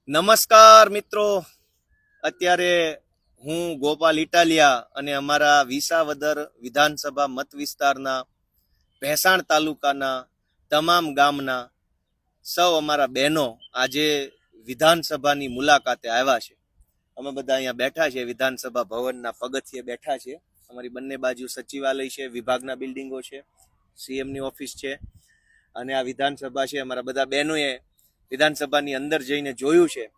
નમસ્કાર મિત્રો, અત્યારે હું ગોપાલ ઇટાલિયા અને અમારા વિસાવદર વિધાનસભા મત વિસ્તારના ભેસાણ તાલુકાના તમામ ગામના સૌ અમારા બહેનો આજે વિધાનસભાની મુલાકાતે આવ્યા છે. અમે બધા અહીંયા બેઠા છે, વિધાનસભા ભવનના પગથિયે બેઠા છે. અમારી બંને બાજુ સચિવાલય છે, વિભાગના બિલ્ડિંગો છે, સીએમની ઓફિસ છે અને આ વિધાનસભા છે. અમારા બધા બહેનોએ વિધાનસભાની અંદર જઈને જોયું છે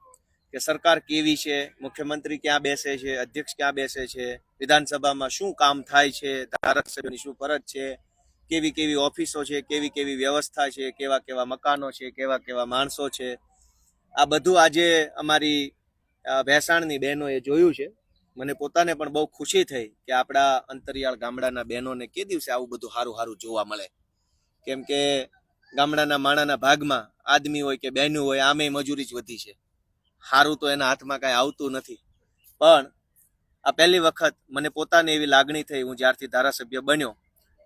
કે સરકાર કેવી છે, મુખ્યમંત્રી ક્યાં બેસે છે, અધ્યક્ષ ક્યાં બેસે છે, વિધાનસભામાં શું કામ થાય છે, ધારાસભ્યોની શું ફરજ છે, કેવી કેવી ઓફિસો છે, કેવી કેવી વ્યવસ્થા છે, કેવા કેવા મકાનો છે, કેવા કેવા માણસો છે. આ બધું આજે અમારી ભેસાણની બહેનોએ જોયું છે. મને પોતાને પણ બહુ ખુશી થઈ કે આપણા અંતરિયાળ ગામડાના બહેનોને કે દિવસે આવું બધું સારું સારું જોવા મળે. કેમ કે ગામડાના માણાના ભાગમાં આદમી હોય કે બહેનું હોય, આમે મજૂરી જ વધી છે. સારું તો એના હાથમાં કાંઈ આવતું નથી. પણ આ પહેલી વખત મને પોતાને એવી લાગણી થઈ, હું જ્યારથી ધારાસભ્ય બન્યો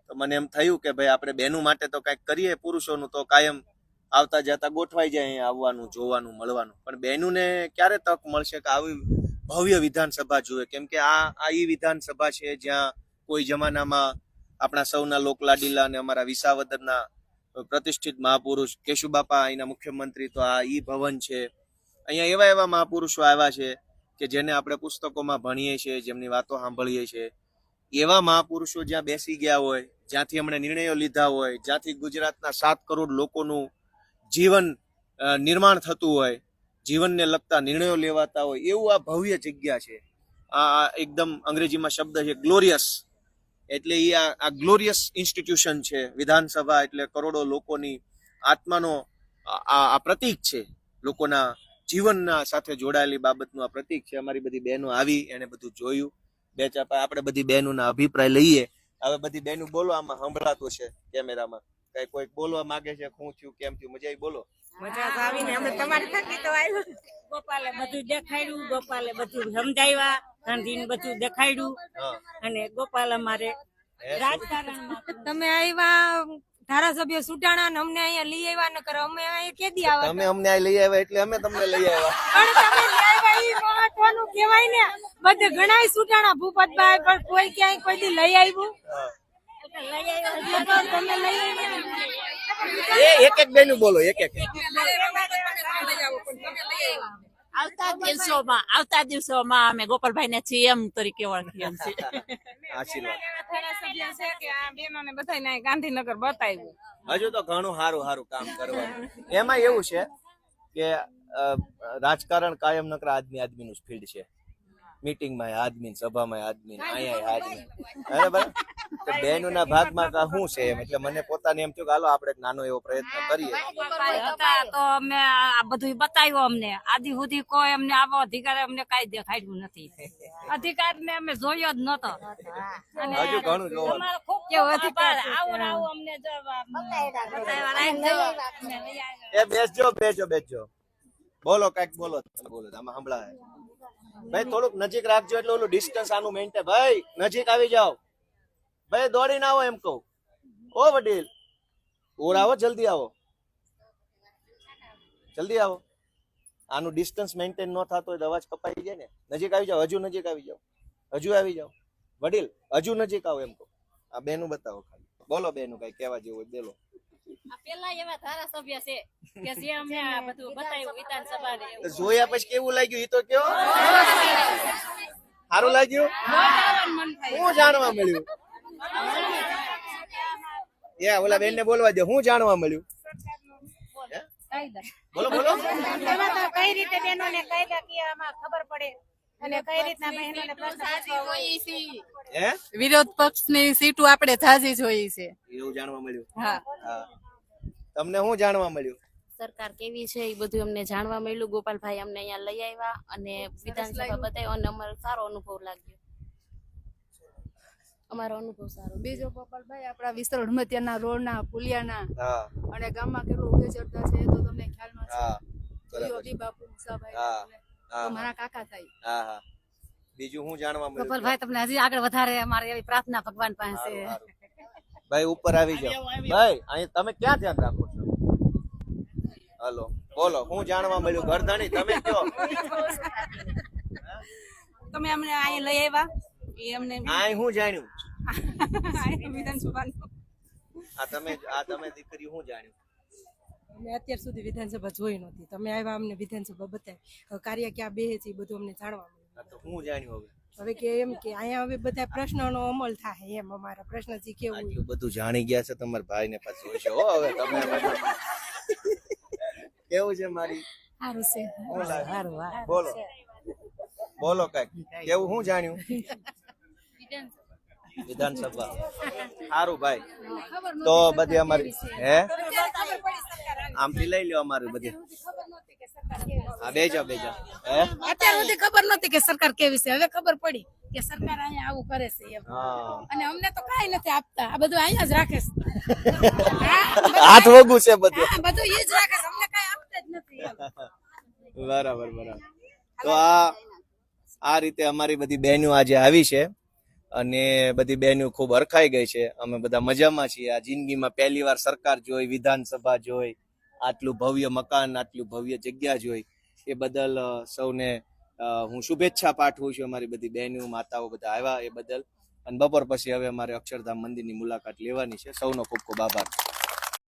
તો મને એમ થયું કે ભાઈ આપણે બહેનો માટે તો કાંઈક કરીએ. પુરુષોનું તો કાયમ આવતા જતા ગોઠવાઈ જાય અહીંયા આવવાનું, જોવાનું, મળવાનું. પણ બહેનોને ક્યારે તક મળશે કે આવી ભવ્ય વિધાનસભા જુએ? કેમ કે આ ઈ વિધાનસભા છે જ્યાં કોઈ જમાનામાં આપણા સૌના લોકલાડીલા અને અમારા વિસાવદરના પ્રતિષ્ઠિત મહાપુરુષ કેશુબાપા અહીંના મુખ્યમંત્રી, તો આ ઈ ભવન છે. અહીંયા એવા એવા મહાપુરુષો આવ્યા છે કે જેને આપણે પુસ્તકોમાં ભણીએ છીએ, જેમની વાતો સાંભળીએ છીએ. એવા મહાપુરુષો જ્યાં બેસી ગયા હોય, જ્યાંથી એમણે નિર્ણયો લીધા હોય, જ્યાંથી ગુજરાતના 7 કરોડ લોકોનું જીવન નિર્માણ થતું હોય, જીવનને લગતા નિર્ણયો લેવાતા હોય, એવું આ ભવ્ય જગ્યા છે. આ એકદમ અંગ્રેજીમાં શબ્દ છે ગ્લોરિયસ. એટલે એ આ ગ્લોરિયસ ઇન્સ્ટિટ્યુશન છે. વિધાનસભા એટલે કરોડો લોકોની આત્માનો આ પ્રતીક છે, લોકોના જીવનના સાથે જોડાયેલી બાબતનું આ પ્રતીક છે. અમારી બધી બહેનો આવી, એને બધું જોયું. બે ચાપા આપણે બધી બહેનોના અભિપ્રાય લઈએ. હવે બધી બહેનો બોલો, આમાં સંભળાતું છે કેમેરામાં. કઈ કોઈ બોલવા માંગે છે? શું થયું, કેમ થયું? મજા આવી? બોલો. મજા આવીને અમે તમારી થકી તો આવ્યું. ગોપાલે બધું દેખાડ્યું, ગોપાલે બધું સમજાવ્યા, ગાંધીને બધું દેખાડ્યું. અને ગોપાલ અમારે રાજકારણમાં તમે આવ્યા ધારાસભ્ય સુટાણા ને અમને અહીંયા લઈ આવ્યા, ન કરો અમે અહીંયા કેદી આવ્યા? તમે અમને આ લઈ આવ્યા એટલે અમે તમને લઈ આવ્યા. પણ તમે લઈ આવ્યા ઈ મહત્વનું કહેવાય ને. બધે ઘણાય સુટાણા ભૂપતભાઈ, પણ કોઈ ક્યાંય કોઈ દી લઈ આવ્યું? તમે લઈ આવ્યા એક એક બેનું બોલો, એક એક. આવતા દિવસોમાં અમે ગોપાલભાઈ ને સીએમ તરીકે ઓળખીએ છીએ. આશીર્વાદ. ધારાસભ્ય છે કે આ બેનોને બધાને ગાંધીનગર બતાવ્યું. હજુ તો ઘણું સારું સારું કામ કરવાનું. એમાં એવું છે કે રાજકારણ કાયમ નકર આદમીનું ફિલ્ડ છે. મીટિંગમાં આદમી, સભામાં આદમી, અહીંયા આદમી. બરાબર. બહેનોના ભાગમાં શું છે એમ, એટલે મને પોતાને એમ થયું કે હાલો આપણે નાનો એવો પ્રયત્ન કરીએ. તો અમે આ બધું બતાવ્યું. અમને આદિ સુધી કોઈ અમને આવો અધિકાર અમને કઈ દેખાડ્યું નથી. અધિકાર ને અમે જોયો જ નતો. અને હજુ ઘણું જોવાનું. તમારો ખૂબ કેવો અધિકાર આવો અમને એ બેસજો. બોલો કઈક બોલો. બોલો આમાં સંભળાય. ભાઈ થોડુંક નજીક રાખજો, એટલે ઓલું ડિસ્ટન્સ આનું મેન્ટેન. ભાઈ નજીક આવી જાઓ. ભાઈ દોડીને આવો એમ કહું. ઓ વડીલ, ઓર આવો, જલ્દી આવો. આનું ડિસ્ટન્સ મેન્ટેન ન થતો હોય તો અવાજ કપાઈ જાય ને. નજીક આવી જાઓ, હજુ નજીક આવી જાઓ. વડીલ હજુ નજીક આવો એમ કહું. આ બેનું બતાવો ખાલી. બોલો બેનું કઈ કહેવા જેવું હોય બોલો. પેલા એવા ધારાસભ્ય છે કે જે અમને આ બધું બતાવ્યું વિધાનસભાને. જોયા પછી કેવું લાગ્યું એ તો કયો? સારું લાગ્યું? શું જાણવા મળ્યું? ઓલા બેન ને બોલવા દે. શું જાણવા મળ્યું? બોલો. કઈ રીતે બહેનોને કાયદાકીયમાં ખબર પડે અને કઈ રીતના બહેનોને વિરોધ પક્ષની સીટો આપણે ઝાઝી જોઈ છે, એવું જાણવા મળ્યું. હા. તમને શું જાણવા મળ્યું? સરકાર કેવી છે એ બધું અમને જાણવા મળ્યું. ગોપાલભાઈ અમને અહીંયા લઈ આવ્યા અને વિધાનસભા બતાવ્યો અને અમારો સારો અનુભવ લાગ્યો. અમારો અનુભવ સારો. બીજો ગોપાલભાઈ આપણા વિસ્તરણ મધ્યના રોડના પુલિયાના હા અને ગામમાં કેટલું ઉગે ચડતા છે તો તમને ખ્યાલમાં છે. હા જોયો દીબાપુ મુસાભાઈ હા મારા કાકા થાય. હા. બીજું શું જાણવા મળ્યું? ગોપાલભાઈ તમને હજી આગળ વધારે અમારી એવી પ્રાર્થના ભગવાન પાસે. ભાઈ ઉપર આવી જાઓ. ભાઈ અહીં તમે ક્યાં ધ્યાન રાખો છો? હાલો બોલો શું જાણવા મળ્યું ઘરધણી તમે કયો તમે અમને અહીંયા લઈ આવ્યા એ અમને આય શું જાણ્યું વિધાનસભાનું આ તમે દીકરી શું જાણ્યું અમે અત્યાર સુધી વિધાનસભા જોઈ નહોતી તમે આવ્યા અમને વિધાનસભા બતાવી હવે કાર્ય ક્યાં બેહે છે એ બધું અમને જાણવા મળ્યું આ તો શું જાણ્યું હવે હવે કે એમ કે અહીંયા હવે બધા પ્રશ્નોનો અમલ થાય એમ અમારા પ્રશ્ન જે કેવું આટલું બધું જાણી ગયા છે તમારા ભાઈ ને પાછું હશે હો હવે તમે બધું. કેવું છે મારી સારું છે શું લાગે? બોલો બોલો કઈક કેવું શું જાણ્યું વિધાનસભા સારું ભાઈ તો બધી અમારી હે આમથી લઈ લ્યો અમારું બધી હા બેજા હે અત્યાર સુધી ખબર નહોતી કે સરકાર કેવી છે હવે ખબર પડી કે સરકાર અહીંયા આવું કરે છે એમ હા અને અમને તો કાંઈ નથી આપતા આ બધું અહીંયા જ રાખે છે હાથ વગું છે બધું હા, બધું એ જ રાખે છે અમને કાંઈ આપતા જ નથી એમ બરાબર તો આ રીતે અમારી બધી બહેનો આજે આવી છે અને બધી બહેનો ખૂબ હરખાઈ ગઈ છે અમે બધા મજામાં છીએ આ જિંદગીમાં પહેલી વાર સરકાર જોઈ વિધાનસભા જોઈ આટલું ભવ્ય મકાન આટલું ભવ્ય જગ્યા જોઈ એ બદલ સૌને હું શુભેચ્છા પાઠવું છું અમારી બધી બહેનો માતાઓ બધા આવ્યા એ બદલ અને બપોર પછી હવે અમારે અક્ષરધામ મંદિરની મુલાકાત લેવાની છે સૌનો ખૂબ ખૂબ આભાર